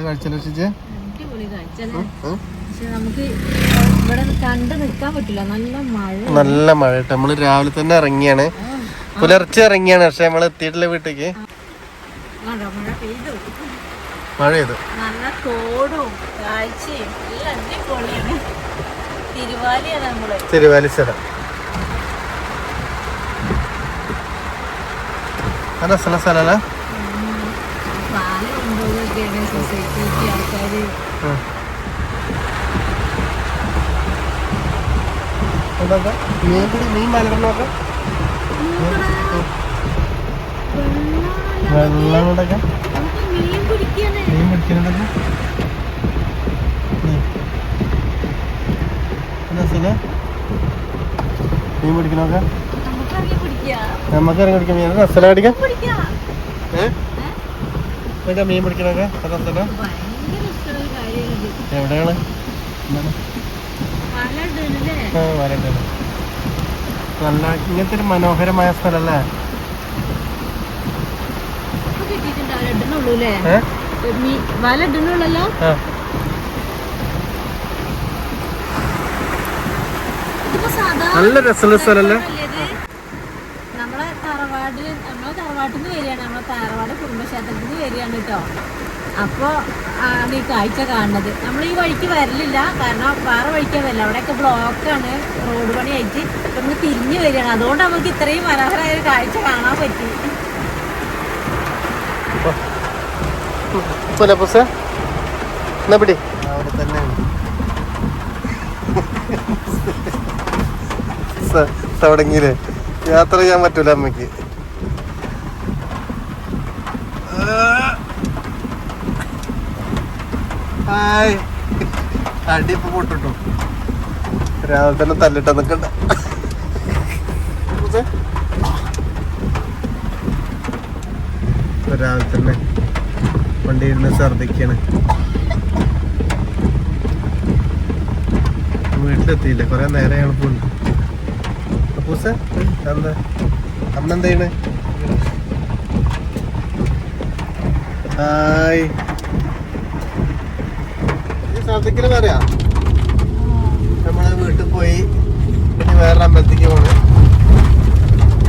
കാഴ്ച നല്ല മഴ. നമ്മള് രാവിലെ തന്നെ ഇറങ്ങിയാണ്, പുലർച്ചെ ഇറങ്ങിയാണ്. പക്ഷെ നമ്മള് എത്തിയിട്ടില്ല വീട്ടിലേക്ക്. മഴ പെയ്തു. നല്ല തോടും കാഴ്ചയും എല്ലാം അടിപൊളിയാണ്. തിരുവാലി സ്ഥലം രസമുള്ള സ്ഥലമല്ല. മീൻ മലകണ്ടൊക്കെ വെള്ളങ്ങളൊക്കെ മീൻ പിടിക്കുന്നുണ്ടൊക്കെ മീൻ പിടിക്കണൊക്കെ നമുക്ക് ഇറങ്ങി പിടിക്കാം. മീൻ രസല പിടിക്കാം. മീൻ പിടിക്കണൊക്കെ രസല. എവിടെയാണ് നല്ല ഇങ്ങനത്തെ ഒരു മനോഹരമായ സ്ഥലല്ലേ. നല്ല രസമുള്ള സ്ഥലല്ലേ. നമ്മളെ തറവാട്ടിൽ നിന്ന് വരികയാണ്. നമ്മളെ തറവാട് കുടുംബക്ഷേത്രത്തിൽ നിന്ന് വരികയാണ് കേട്ടോ. അപ്പോൾ ആണ് ഈ കാഴ്ച കാണുന്നത്. നമ്മൾ ഈ വഴിക്ക് വരലില്ല, കാരണം വേറെ വഴിക്കാൻ വരില്ല. അവിടെയൊക്കെ ബ്ലോക്കാണ്, റോഡ് പണി ആയിട്ട്. ഇപ്പം നമ്മൾ തിരിഞ്ഞു വരികയാണ്. അതുകൊണ്ട് നമുക്ക് ഇത്രയും മനോഹരമായ ഒരു കാഴ്ച കാണാൻ പറ്റി. തുടങ്ങിയില്ലേ, യാത്ര ചെയ്യാൻ പറ്റൂല അമ്മക്ക്. അടി ഇപ്പൊ പൊട്ടിട്ടു. രാവിലെ തന്നെ തല്ലിട്ട നിക്കണ്ട. രാവിലെ തന്നെ വണ്ടി ഇരുന്ന് ഛർദിക്കാണ്. വീട്ടിലെത്തിയില്ല, കൊറേ നേരം പോയി. അപ്പൂസ എന്താ അമ്മ എന്താ ചെയ്യണേ? ഹായ്. ഛർദിക്കല് പറയാ. നമ്മള് വീട്ടിൽ പോയി ഇനി വേറെ അമ്പലത്തേക്ക് പോണ്.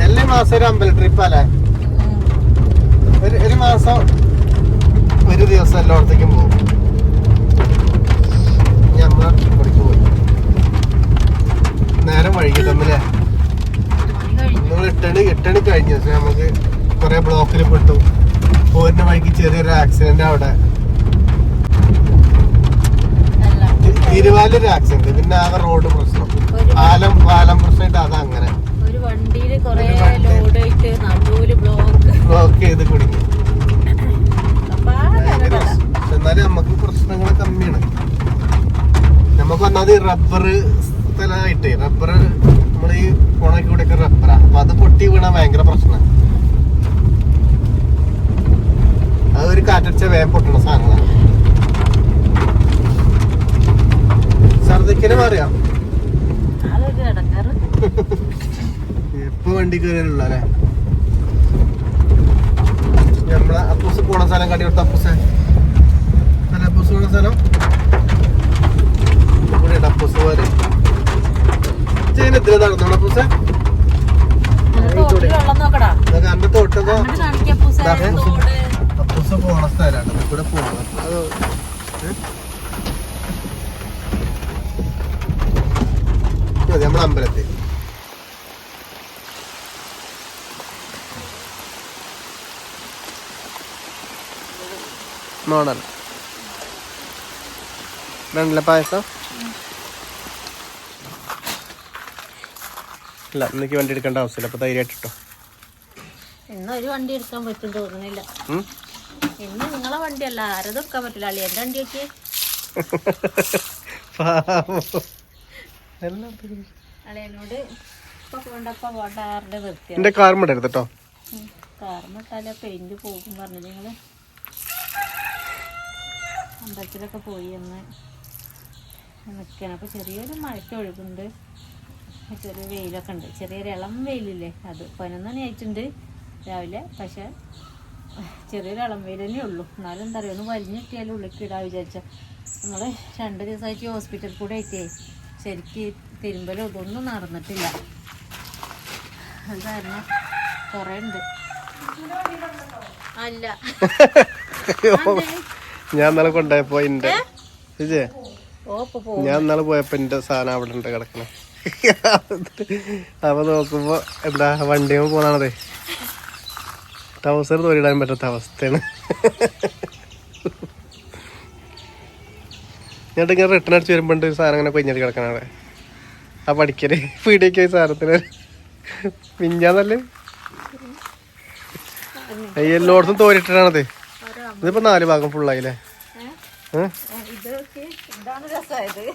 എല്ലാ മാസം ഒരു അമ്പല ട്രിപ്പല്ലേ. ഒരു മാസം ഒരു ദിവസം എല്ലായിടത്തേക്കും പോകും. നമ്മളെ ഇവിടേക്ക് പോയി. നേരം വൈകി തമ്മില്ലേ. നമ്മൾ 8 കഴിഞ്ഞു. പക്ഷെ നമുക്ക് കുറെ ബ്ലോക്കിൽ പെട്ടു. പോരുന്ന വഴിക്ക് ചെറിയൊരു ആക്സിഡന്റ്. അവിടെ തിരുവാലൊരു ആക്സിഡന്റ്. പിന്നെ ആകെ റോഡ് പ്രശ്നം, പാലം പ്രശ്നമായിട്ട് അത് അങ്ങനെ ബ്ലോക്ക് ചെയ്ത് കുടുങ്ങി. എന്നാലും നമുക്ക് പ്രശ്നങ്ങൾ കമ്മിയാണ്. നമുക്ക് ഒന്നാമത് റബ്ബർ സ്ഥലമായിട്ട് റബ്ബർ നമ്മൾ ഈ ഉണക്കി കൂടെയൊക്കെ റബ്ബറാ. അപ്പൊ അത് പൊട്ടി വീണാ ഭയങ്കര പ്രശ്നമാണ്. അതൊരു കാറ്റടിച്ച വേഗം പൊട്ടണ സാധനങ്ങളാണ്. ഛർദിക്കല് പറയാം. എപ്പോ വണ്ടി കയറിയുള്ള അല്ലേ. നമ്മളെ അപ്പൂസ് പോണ സ്ഥലം കാട്ടി കൊടുത്ത അപ്പൂസ് പോണ സ്ഥലം ഇവിടെ അപ്പൂസ് പോലെ ഇതിൽ നടന്നോളൂ. അപ്പൂസ് അന്റെ തോട്ടതോ അപ്പൂസ് പോണ സ്ഥലമാണ്. ഇവിടെ പോണം. നമ്മളെ അമ്പലത്തിൽ മോഡൽ വെണ്ണല പായസം. ഇല്ല, എനിക്ക് വണ്ടി എടുക്കേണ്ട ആവശ്യമില്ല. അപ്പൊ ധൈര്യമായിട്ട് ഇട്ടോ. ഇന്നൊരു വണ്ടി എടുക്കാൻ പറ്റും തോന്നുന്നില്ല. ഇന്ന് നിങ്ങളെ വണ്ടിയല്ല, ആരതും എടുക്കാൻ പറ്റില്ല. അളിയന്റെ വണ്ടിയൊക്കെ അളിയനോട് എന്റെ കാർമ എടുത്തോ. കാർമിട്ടാലേ പെയിന്റ് പോകും പറഞ്ഞു. നിങ്ങള് അമ്പലത്തിലൊക്കെ പോയി എന്ന് നിൽക്കണം. അപ്പോൾ ചെറിയൊരു മഴയ്ക്ക് ഒഴുകുന്നുണ്ട്, ചെറിയ വെയിലൊക്കെ ഉണ്ട്. ചെറിയൊരു ഇളം വെയിലില്ലേ, അത് 11 മണി ആയിട്ടുണ്ട് രാവിലെ. പക്ഷെ ചെറിയൊരു ഇളംവേലേ ഉള്ളൂ. എന്നാലും എന്താ പറയുക, ഒന്ന് വലിഞ്ഞിട്ടിയാലും ഉള്ളിലേക്ക് ഇടാൻ വിചാരിച്ച. നമ്മൾ 2 ദിവസമായിട്ട് ഹോസ്പിറ്റൽ കൂടെ ആയിട്ടേ ശരിക്ക് തിരുമ്പലും ഇതൊന്നും നടന്നിട്ടില്ല. അത് കാരണം കുറേ ഉണ്ട്. അല്ല ഞാൻ ഇന്നലെ കൊണ്ടുപോയപ്പോ ഞാൻ ഇന്നലെ പോയപ്പോ എന്റെ സാധനം അവിടെ ഉണ്ട് കിടക്കണ. അപ്പൊ നോക്കുമ്പോ എന്താ വണ്ടിയോ പോണാണതേ, ട്രൗസർ തോരിടാൻ പറ്റാത്ത അവസ്ഥയാണ്. എന്നിട്ട് ഇങ്ങനെ റിട്ടേൺ അടിച്ച് വരുമ്പോണ്ട് സാധനം ഇങ്ങനെ കൊഞ്ഞിട്ട് കിടക്കണ അവിടെ. ആ പഠിക്കല് പീടിയൊക്കെ സാധനത്തിന് മിഞ്ഞാന്നല്ലേ എല്ലായിടത്തും തോരിട്ടാണത്. ഇതിപ്പോ 4 ഭാഗം ഫുള്ളായില്ലേ? ഇതാണ് രസമായത്.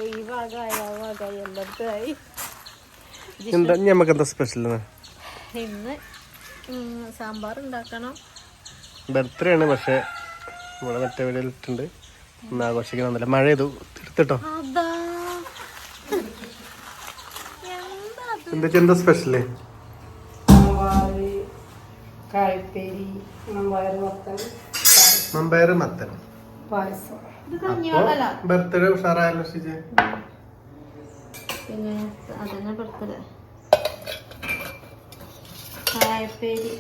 ഈ ഭാഗമായി ആ ഭാഗമായി എല്ലായിടത്തുമായി. നമുക്ക് എന്താ സ്പെഷ്യൽ ഇന്ന്? സാമ്പാർ ഉണ്ടാക്കണം. ബർത്ത്ഡേ ആണ്, പക്ഷെ ഇവിടെ മറ്റേ വീട്ടിൽ ഇട്ടുണ്ട്. ഒന്ന് ആഘോഷിക്കണമെന്നില്ല. മഴ ചെയ്തു എടുത്തിട്ടോ. എന്താ സ്പെഷ്യല്? മമ്പയർ മത്തൻ ബർത്ത്ഡേ ഉഷാറായല്ലോ. പിന്നെ അതന്നെ ബർത്ത്ഡേ. കായപ്പേരി,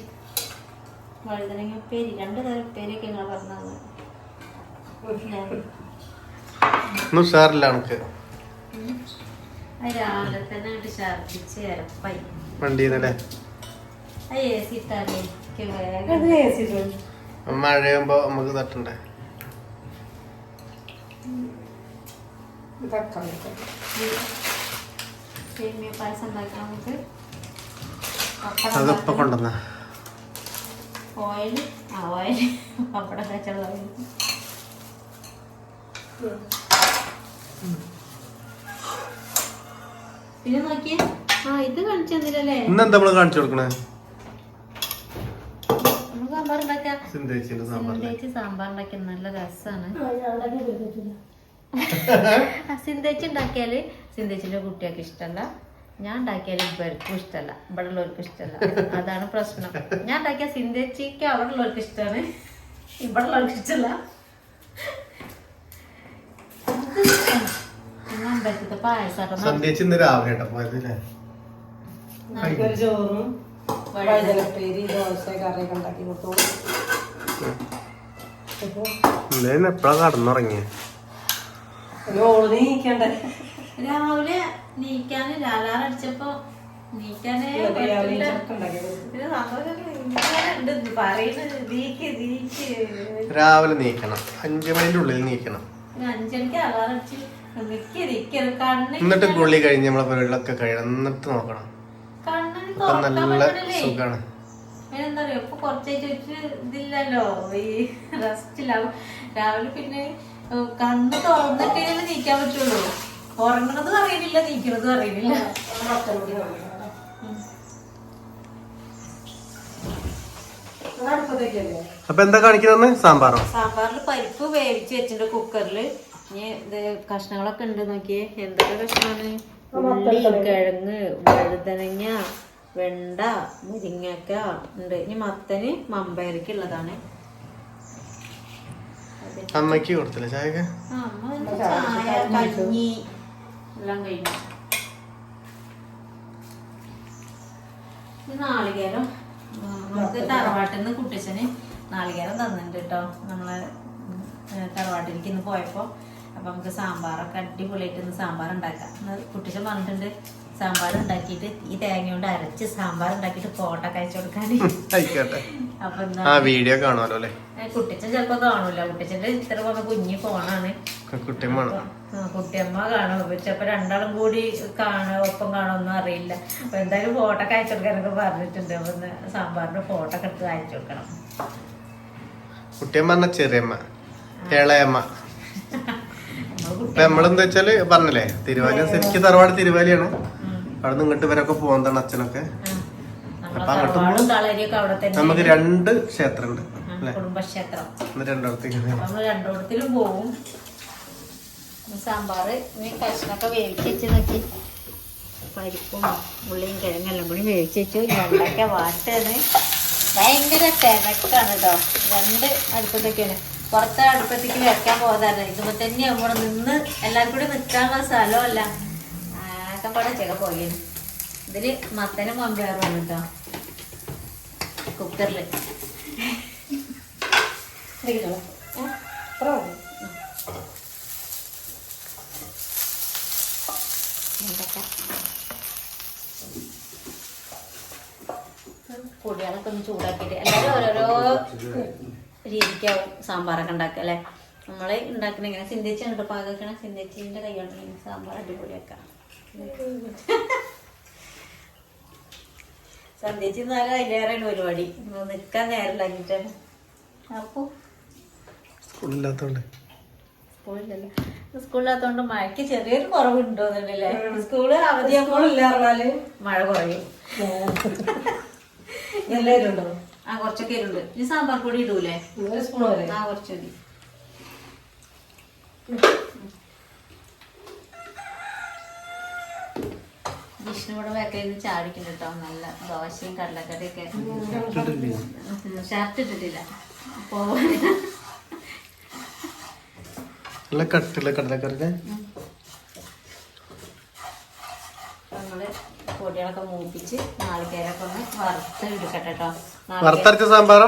വഴുതനങ്ങ ഉപ്പേരി, 2 തരം ഉപ്പേരിയൊക്കെ നിങ്ങൾ പറഞ്ഞത്. ഉഷാറില്ല നമുക്ക്. രാവിലെ തന്നെ ഛർദിച്ച് ഇരപ്പായി വണ്ടിന്നല്ലേ. മഴയാകുമ്പോ നമുക്ക് തട്ടണ്ടേ. പായസം ഉണ്ടാക്കാം നമുക്ക്. അതിപ്പോ കൊണ്ടുവന്ന ഓയിൽ പപ്പടം കച്ചവട. പിന്നെ നോക്കിയേ, ഇത് കാണിച്ചു തന്നില്ലല്ലേ. ഇന്നെന്താ നമ്മള് കാണിച്ചു കൊടുക്കണേ? സാമ്പാർ ഉണ്ടാക്കാം. സാമ്പാർ ഉണ്ടാക്കിയ നല്ല രസമാണ്. സിന്തേച്ചി ഉണ്ടാക്കിയാല് സിന്തേച്ചിന്റെ കുട്ടികൾക്ക് ഇഷ്ടമല്ല, ഞാൻ ഉണ്ടാക്കിയാൽ ഇവർക്കും ഇഷ്ടമല്ല, ഇവിടെ ഉള്ളവർക്കും ഇഷ്ടമല്ല. അതാണ് പ്രശ്നം. ഞാൻ ഉണ്ടാക്കിയ സിന്തേച്ചിക്ക് അവിടെ ഉള്ളവർക്ക് ഇഷ്ടമാണ്, ഇവിടെ ഉള്ളവർക്ക് ഇഷ്ടമല്ല. അമ്പലത്തെ പായസം ചോറും വഴുതനപ്പേരി, ദോശ, കറിയൊക്കെ ഉണ്ടാക്കി കൊടുത്തു. എപ്പോഴാ കടന്നുറങ്ങിയ? രാവിലെ നീക്കാന് ലാലാർ അടിച്ചപ്പോ നീക്കാന് രാവിലെ നീക്കണം, 5 മണിന്റെ ഉള്ളിൽ നീക്കണം. 5 മണിക്ക് അലാർ അടിച്ച് എന്നിട്ട് കുളി കഴിഞ്ഞ് നമ്മളെ പരിപാടികളൊക്കെ കഴിയണം. എന്നിട്ട് നോക്കണം. നല്ല സുഖാണ്. എന്താ പറയാ, ഇപ്പൊ കുറച്ചായിട്ട് ഇതില്ലല്ലോ, ഈ റെസ്റ്റിലാവും. രാവിലെ പിന്നെ കണ്ണ് തുറന്നിട്ടേ നീക്കാൻ പറ്റുള്ളൂ. ഉറങ്ങണതും അറിയുന്നില്ല, നീക്കണതും അറിയുന്നില്ല. അപ്പൊ എന്താ കാണിക്കുന്നത്? സാമ്പാറിൽ പരിപ്പ് വേവിച്ച് വെച്ചിട്ടുണ്ട് കുക്കറിൽ. ഇനി ഇത് കഷ്ണങ്ങളൊക്കെ ഉണ്ട്, നോക്കിയേ എന്തൊക്കെ കഷ്ണമാണ്. ഉള്ളി, കിഴങ്ങ്, വഴുതനങ്ങ, വെണ്ട, മുരിങ്ങക്ക ഉണ്ട്. ഇനി മത്തന് മമ്പയർക്ക് ഉള്ളതാണ്. അമ്മക്ക് കൊടുത്തില്ല ചായ? ചായ, കഞ്ഞി എല്ലാം കഴിഞ്ഞു. നാളികേരം നമുക്ക് തറവാട്ടിൽ നിന്ന് കുട്ടിച്ചന് നാളികേരം തന്നിട്ടുണ്ട് കേട്ടോ, നമ്മളെ തറവാട്ടിലേക്ക് ഇന്ന് പോയപ്പോ. അപ്പൊ നമുക്ക് സാമ്പാറൊക്കെ അടിപൊളിയായിട്ട് ഇന്ന് സാമ്പാർ ഉണ്ടാക്കാം. കുട്ടിച്ചൻ പറഞ്ഞിട്ടുണ്ട് സാമ്പാർ ഉണ്ടാക്കിയിട്ട് ഈ തേങ്ങ കൊണ്ട് അരച്ച് സാമ്പാർ ഉണ്ടാക്കിയിട്ട് ഫോട്ടോ ഒക്കെ അയച്ചു കൊടുക്കാൻ. അപ്പൊ എന്താ വീഡിയോ കാണുമല്ലോ അല്ലേ? കുട്ടിച്ചൻ ചിലപ്പോ കാണൂല, കുട്ടിച്ചന്റെ ഇത്ര പറഞ്ഞ കുഞ്ഞു ഫോണാണ്. കുട്ടിയമ്മ കാണും, ചിലപ്പോ രണ്ടാളും കൂടി ഒപ്പം കാണുമൊന്നും അറിയില്ല. അപ്പൊ എന്തായാലും ഫോട്ടോ ഒക്കെ അയച്ചു കൊടുക്കാനൊക്കെ പറഞ്ഞിട്ടുണ്ട്. അപ്പൊ സാമ്പാറിന്റെ ഫോട്ടോ ഒക്കെ എടുത്ത് അയച്ചു കൊടുക്കണം. കുട്ടിയമ്മ ചെറിയമ്മ, ഇളയമ്മ. നമ്മളെന്താ വെച്ചാല് പറഞ്ഞില്ലേ, തിരുവാലി ശരിക്കും തറവാട് തിരുവാലിയാണ്. അവിടെ നിന്ന് ഇങ്ങോട്ട് വരൊക്കെ പോകുന്നതാണ് അച്ഛനൊക്കെ. അപ്പൊ അങ്ങോട്ട് നമുക്ക് 2 ക്ഷേത്രം ഉണ്ട്, കുടുംബക്ഷേത്രം. രണ്ടിടത്തിലും പോവും. സാമ്പാറ് കഷ്ണൊക്കെ വേവിച്ച് വെച്ച് നോക്കി, പരിപ്പും ഉള്ളിയും കിഴങ്ങെല്ലാം കൂടി വേവിച്ച് വെച്ചു. വെണ്ടയ്ക്ക വാട്ടാണ്. ഭയങ്കര തിരക്കാണ് കേട്ടോ. 2 അടുപ്പത്തൊക്കെയാണ്. പുറത്തെ അടുപ്പത്തേക്ക് വെക്കാൻ പോകാതെ ഇതുമ്പോൾ തന്നെ അവിടെ നിന്ന് എല്ലാവരും കൂടി നിൽക്കാനുള്ള സ്ഥലമല്ല. ആക്കപ്പാടെ ചെക പോയി. ഇതില് മത്തനും മമ്പയറുമാണ് കേട്ടോ കുക്കറിൽ. പൊടികളൊക്കെ ഒന്ന് ചൂടാക്കിയിട്ട് എല്ലാവരും ഓരോരോ രീതിക്കാവും സാമ്പാറൊക്കെ ഉണ്ടാക്കുക അല്ലേ. നമ്മൾ ഉണ്ടാക്കുന്ന ഇങ്ങനെ സിന്ധിച്ചാണ് കേട്ടോ പാകക്കണ. സിന്ധിച്ചിൻ്റെ കൈ കൊണ്ട് സാമ്പാർ അടിപൊളിയാക്കാം. സന്ധ്യച്ച് എന്നാലും അതിലേറെയാണ് പരിപാടി. നിൽക്കാൻ നേരം കഴിഞ്ഞിട്ടാണ്. അപ്പോൾ സ്കൂളില്ലാത്തോണ്ട് മഴയ്ക്ക് ചെറിയൊരു കുറവുണ്ടോന്നല്ലേ. സ്കൂള് അവധിയാകുമ്പോൾ മഴ കുറയും. എല്ലാവരും ഉണ്ടോ? ആ കുറച്ചൊക്കെ ഇരുണ്ട്. ഇനി സാമ്പാർ പൊടി ഇടൂലേ? ആ കുറച്ച് മതി. വിഷ്ണുവിടെ വേക്കയിൽ ചാടിക്കുന്നു കേട്ടോ. നല്ല ദോശയും കടലക്കറിയൊക്കെ. ഷർട്ട് ഇട്ടിട്ടില്ല നമ്മള് പൊടികളൊക്കെ മൂപ്പിച്ച് നാളികേരൊക്കെ ഒന്ന് വറുത്ത് എടുക്കട്ടെ കേട്ടോ. വറുത്തരച്ച സാമ്പാറാ?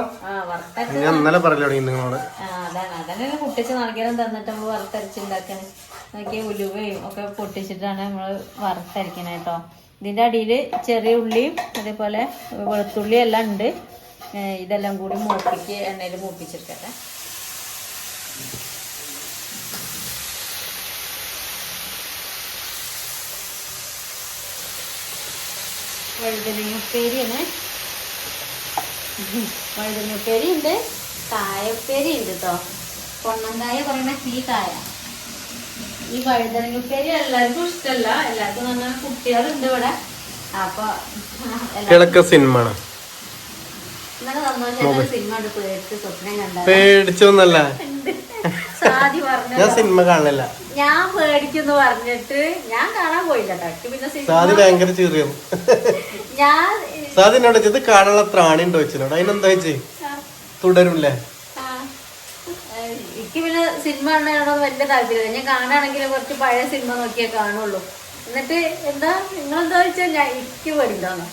അതന്നെ പൊട്ടിച്ച് നാളികേരം തന്നിട്ട് നമ്മള് വറുത്തരച്ചുണ്ടാക്കണേ. നോക്കിയ ഉലുവയും ഒക്കെ പൊട്ടിച്ചിട്ടാണ് നമ്മൾ വറുത്തരക്കണേ കേട്ടോ. ഇതിൻ്റെ അടിയിൽ ചെറിയ ഉള്ളിയും അതേപോലെ വെളുത്തുള്ളിയും എല്ലാം ഉണ്ട്. ഇതെല്ലാം കൂടി എണ്ണയിൽ മൂപ്പിച്ചെടുക്കട്ടെ. വഴുതനങ്ങപ്പേരിയാണ്. വഴുതനങ്ങപ്പേരി ഉണ്ട്, കായപ്പേരി ഉണ്ട് കേട്ടോ. പൊണ്ണങ്കായ പറയുന്ന ഈ കായ. ഈ വഴുതനങ്ങപ്പേരി എല്ലാവർക്കും ഇഷ്ടമല്ല. എല്ലാവർക്കും പറഞ്ഞാൽ കുട്ടികളുണ്ട് ഇവിടെ. അപ്പൊ സിനിമ ഇന്നലെ സന്തോഷം സിനിമ പേടിച്ച് സ്വപ്നം കണ്ട പേടിച്ചൊന്നല്ല. സാധി പറഞ്ഞു സിനിമ കാണില്ല. ഞാൻ പേടിക്കുന്നു പറഞ്ഞിട്ട് ഞാൻ കാണാൻ പോയില്ല കേട്ടോ. പിന്നെ സാധി ഭയങ്കര ചെറിയ ഞാൻ സാധിനോട് ഇത് കാണാനുള്ള ത്രാണി ഉണ്ടോ വെച്ചിനോട്. അതിനെന്താ വെച്ച് തുടരുംല്ലേ? എനിക്ക് പിന്നെ സിനിമ കാണാനോട് വലിയ താല്പര്യമില്ല. ഞാൻ കാണുകയാണെങ്കിൽ കുറച്ച് പഴയ സിനിമ നോക്കിയേ കാണുള്ളൂ. എന്നിട്ട് എന്താ നിങ്ങളെന്താ വെച്ചാൽ ഞാൻ എനിക്ക് പേടിണ്ടാന്ന്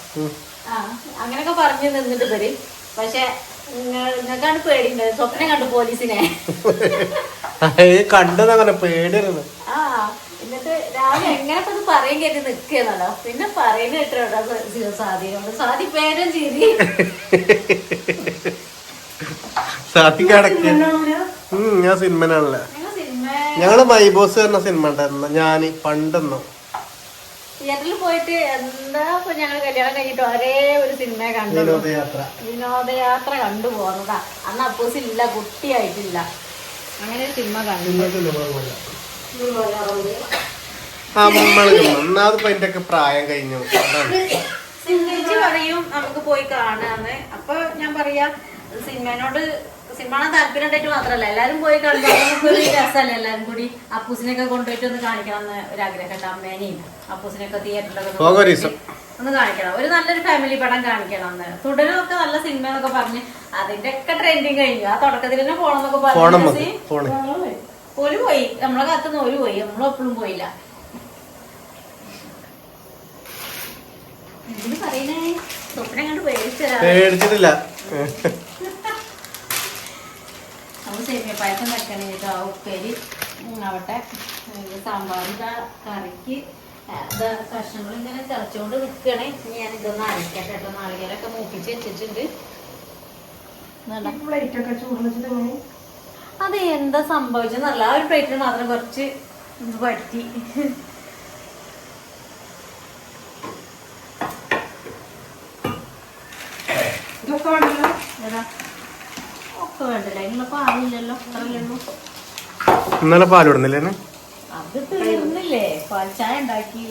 അങ്ങനെയൊക്കെ പറഞ്ഞു നിന്നിട്ട് വരും. പക്ഷെ നിങ്ങൾക്കാണ് പേടിയുണ്ട്. സ്വപ്നം കണ്ടു പോലീസിനെ കണ്ടെന്നങ്ങനെ പേടിയായിരുന്നു. ആ എന്നിട്ട് രാവിലെ എങ്ങനെയൊക്കെ ഒന്ന് പറയും കേട്ടി നിൽക്കുന്നല്ലോ. പിന്നെ പറയുന്ന കേട്ടോ സാധിയോട് സാധി പേരും ചിരി ഞാൻ സിനിമനാണല്ലേ. ഞങ്ങള് മൈബോസ് പറഞ്ഞ സിനിമ ഉണ്ടായിരുന്നു ഞാൻ പണ്ടെന്നോ തിയേറ്ററിൽ പോയിട്ട്. എന്താ ഇപ്പൊ ഞങ്ങൾ കല്യാണം കഴിഞ്ഞിട്ട് ഒരേ ഒരു സിനിമ കണ്ടു. വിനോദയാത്ര കണ്ടു പോകുന്നതാ. അന്ന് അപ്പോസ് ഇല്ല, കുട്ടിയായിട്ടില്ല. അങ്ങനെ ഒരു സിനിമ കണ്ടു. പ്രായം കഴിഞ്ഞു പറയും നമുക്ക് പോയി കാണാന്ന്. അപ്പൊ ഞാൻ പറയാ സിനിമേനോട് സിനിമ താല്പര്യം ഉണ്ടായിട്ട് മാത്രല്ല എല്ലാരും പോയി കാണുമ്പോൾ നമുക്കൊരു രസമല്ലേ. എല്ലാരും കൂടി അപ്പൂസിനെയൊക്കെ കൊണ്ടുപോയിട്ട് ഒന്ന് കാണിക്കണം എന്ന് ഒരാഗ്രഹം കേട്ടോ. അമ്മേനെയും അപ്പൂസിനെയൊക്കെ തിയേറ്ററിലൊക്കെ ഒന്ന് കാണിക്കണം. ഒരു നല്ലൊരു ഫാമിലി പടം കാണിക്കണം എന്ന്. തുടരുമൊക്കെ നല്ല സിനിമ എന്നൊക്കെ പറഞ്ഞ് അതിന്റെ ഒക്കെ ട്രെൻഡിങ് കഴിഞ്ഞു. ആ തുടക്കത്തിൽ തന്നെ പോണെന്നൊക്കെ പറഞ്ഞു. ഒരു പോയി നമ്മളെ കാത്തുനിന്ന് ഒരു പോയി. നമ്മളെപ്പോഴും പോയില്ല. എന്തിനു പറയുന്നേ? സ്വപ്നം കണ്ട് പേടിച്ചിട്ടില്ല. നമ്മൾ സേമിയ പായസം വെക്കണേ കേട്ടോ. ഉപ്പേരി ആവട്ടെ. സാമ്പാറിൻ്റെ കറിക്ക് കഷ്ണങ്ങൾ ഇങ്ങനെ തിളച്ചുകൊണ്ട് നിൽക്കണേ. ഞാൻ ഇതൊന്ന് അരക്കട്ടെ കേട്ടോ. നാളികേരൊക്കെ മൂപ്പിച്ച് വെച്ചിട്ടുണ്ട്. അത് എന്താ സംഭവിച്ചെന്നല്ല. ആ ഒരു പ്ലേറ്റിൽ മാത്രം കുറച്ച് പറ്റി. ഒക്കെ വേണ്ടല്ലേ? അതിനുള്ള പാലില്ലല്ലോ. അത്രയല്ലോ. ഇന്നലെ പാൽ ഇടുന്നില്ലേ? അത് തീർന്നില്ലേ? പാൽ ചായ ഉണ്ടാക്കി.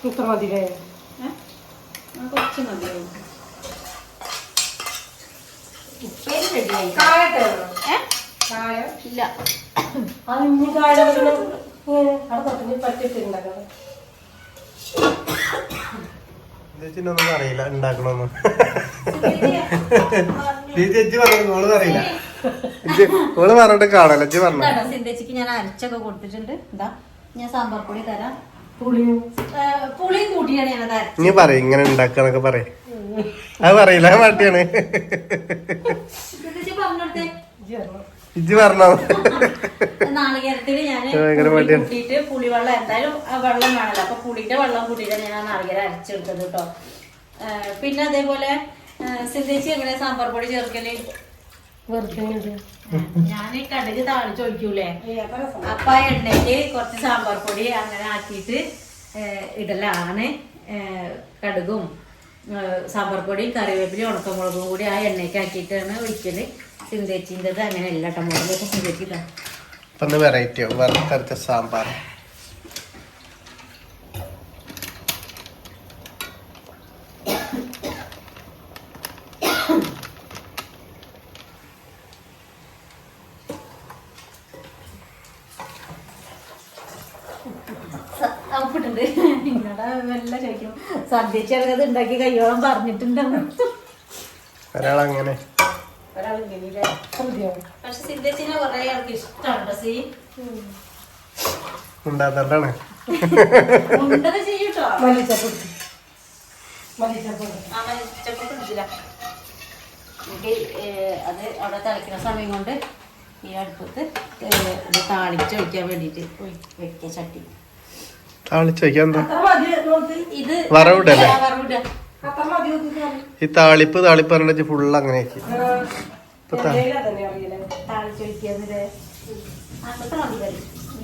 ഇത്ര മതിയേ? കുറച്ച് മതിയാവും. ഉപ്പേരി റെഡിയായി. ഇല്ല അത് ഇനി കായ അവിടെ തൊട്ട് പറ്റിട്ടുണ്ടാക്കാം. ചേച്ചിനൊന്നും അറിയില്ല ഉണ്ടാക്കണമെന്ന്. ചേച്ചി പറഞ്ഞു ഓള് അറിയില്ല. ഓള് പറഞ്ഞിട്ട് കാണാലോ ചേച്ചി പറഞ്ഞു. സിന്ധേച്ചിക്ക് ഞാൻ അരച്ചൊക്കെ കൊടുത്തിട്ടുണ്ട്. എന്താ ഞാൻ സാമ്പാർ പൊടി തരാം. പുളിയും കൂട്ടിയാണ് ഞാനത് അരച്ചത്. നീ പറയും ഇങ്ങനെ ഉണ്ടാക്കാന്നൊക്കെ പറയും. അത് പറയില്ല, മടിയാണ്. പറഞ്ഞോട്ടെ ഇജ്ജ് പറഞ്ഞോ. നാളികേരത്തില് ഞാൻ കൂട്ടിയിട്ട് പുളിവെള്ളം എന്തായാലും വെള്ളം വേണല്ലോ, അപ്പൊ പുളിന്റെ വെള്ളം കൂട്ടിയിട്ടാണ് ഞാൻ ആ നാളികേരം അരച്ചെടുത്തത് കേട്ടോ. പിന്നെ അതേപോലെ സിന്ധേച്ചി എങ്ങനെ സാമ്പാർ പൊടി ചേർക്കല്? ഞാൻ കടുക് താളിച്ച് ഒഴിക്കൂലേ, അപ്പൊ ആ എണ്ണയ്ക്ക് കുറച്ച് സാമ്പാർ പൊടി അങ്ങനെ ആക്കിയിട്ട് ഇടലാണ്. കടുകും സാമ്പാർ പൊടിയും കറിവേപ്പിലയും ഉണക്കമുളകും കൂടി ആ എണ്ണയ്ക്ക് ആക്കിയിട്ടാണ് ഒഴിക്കല്. സിന്ധേച്ചിൻ്റെത് അങ്ങനെ അല്ല കേട്ടോ, മുളകൊക്കെ സിന്ധേച്ചില്ല. വെറൈറ്റിയോ വറുത്തരച്ച സാമ്പാർ. ഉപ്പിട്ടുണ്ട്. നിങ്ങളുടെ വല്ല ചോദിക്കും സദ്യച്ച് അത് ഉണ്ടാക്കി കയ്യോളം പറഞ്ഞിട്ടുണ്ടാവും. ഒരാളങ്ങനെ പക്ഷെ സിദ്ധേച്ചിനെ കുറെ ആൾക്ക് ഇഷ്ടമുണ്ട്. സീ ഉണ്ടാത്തോണ്ടാണ് ഉണ്ടത് ചെയ്യൂട്ടോ. അത് അവിടെ തിളയ്ക്കുന്ന സമയം കൊണ്ട് ഈ അടുപ്പത്ത് ഇത് താളിച്ച് ഒഴിക്കാൻ വേണ്ടിട്ട് വെക്കുക ചട്ടി. താളിച്ച് വയ്ക്കാൻ എന്താ ഇത് വറവിടല്ലേ? വറവിടുക. ഈ താളിപ്പ് പറഞ്ഞിട്ട് ഫുള്ള് അങ്ങനെ താളിച്ചൊഴിക്കുന്നത് അങ്ങനത്തെ മതി കറി.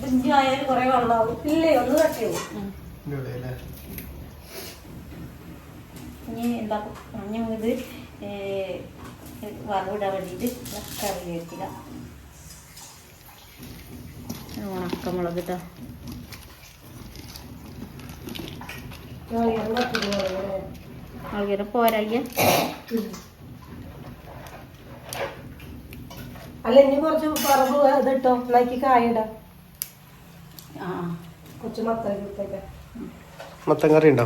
ഇഞ്ചി ആയാലും കുറെ വെള്ളമാവും. ഇല്ലേ ഒന്ന് തട്ടിയാവും. ഇനി എന്താക്കും, ഇനി ഇത് വറവിടാൻ വേണ്ടിയിട്ട് കറി വേപ്പില ഉണക്കമുളക് കേട്ടോ. നാളികേരം പോരായ്യ. അല്ല ഇനി കുറച്ച് പറമ്പ് ഇതിട്ടോ ഉണ്ടാക്കി കായിടാം. കുറച്ച് മത്തൻ കറി ഉണ്ടോ?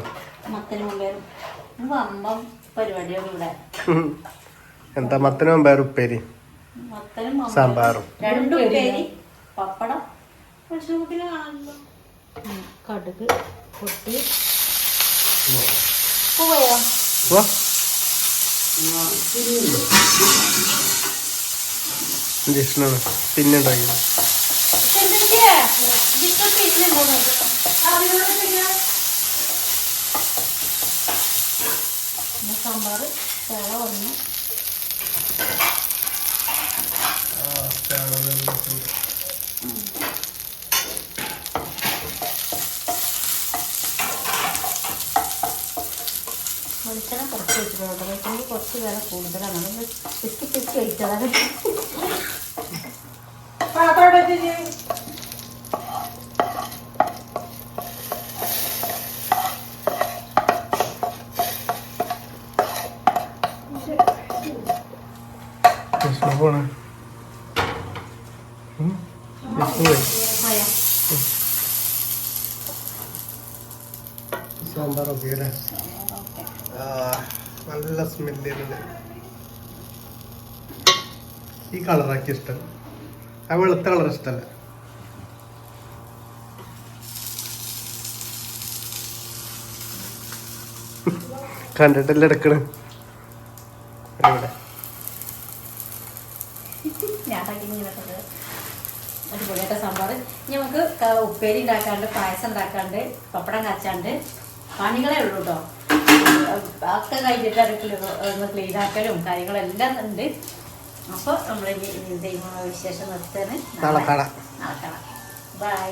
മത്തനും മുമ്പേറും വമ്പം പരിപാടിയാണ് ഇവിടെ. എന്താ മത്തനും മുമ്പേറും ഉപ്പേരി മത്തനും സാമ്പാറും രണ്ടും ഉപ്പേരി പപ്പടം കടുക് പൊട്ടി പോയോ ജസ്റ്റിനാണ് പിന്നെ ഉണ്ടാക്കിയത്. സാമ്പാർ തിള വന്നു. വെളിച്ചെണ്ണ കുറച്ച് വെച്ചിട്ടുണ്ട്. വെളിച്ചെണ്ണ കുറച്ച് വില കൂടുതലാണ്. അതൊന്ന് പിസ്കി പിസ്കി കഴിച്ചതാണ്. സാമ്പാറൊക്കെ അല്ലേ? നല്ല സ്മെല്ല്. ഈ കളറാക്കി ഇഷ്ടമല്ല, ആ വെളുത്ത കളർ ഇഷ്ടമല്ല. കണ്ടിട്ടല്ലേ എടുക്കണ അടിപൊളിയായിട്ട് സാമ്പാർ. ഇനി നമുക്ക് ഉപ്പേരി ഉണ്ടാക്കാണ്ട്, പായസം ഉണ്ടാക്കാണ്ട്, പപ്പടം കാച്ചാണ്ട് പണികളേ ഉള്ളൂ കേട്ടോ. ഒക്കെ കഴിഞ്ഞിട്ട് അടുക്കള ഒന്ന് ക്ലീൻ ആക്കലും കാര്യങ്ങളെല്ലാം ഉണ്ട്. അപ്പോൾ നമ്മൾ വിശേഷം നിർത്താൻ നാളെ കാണാം. ബൈ.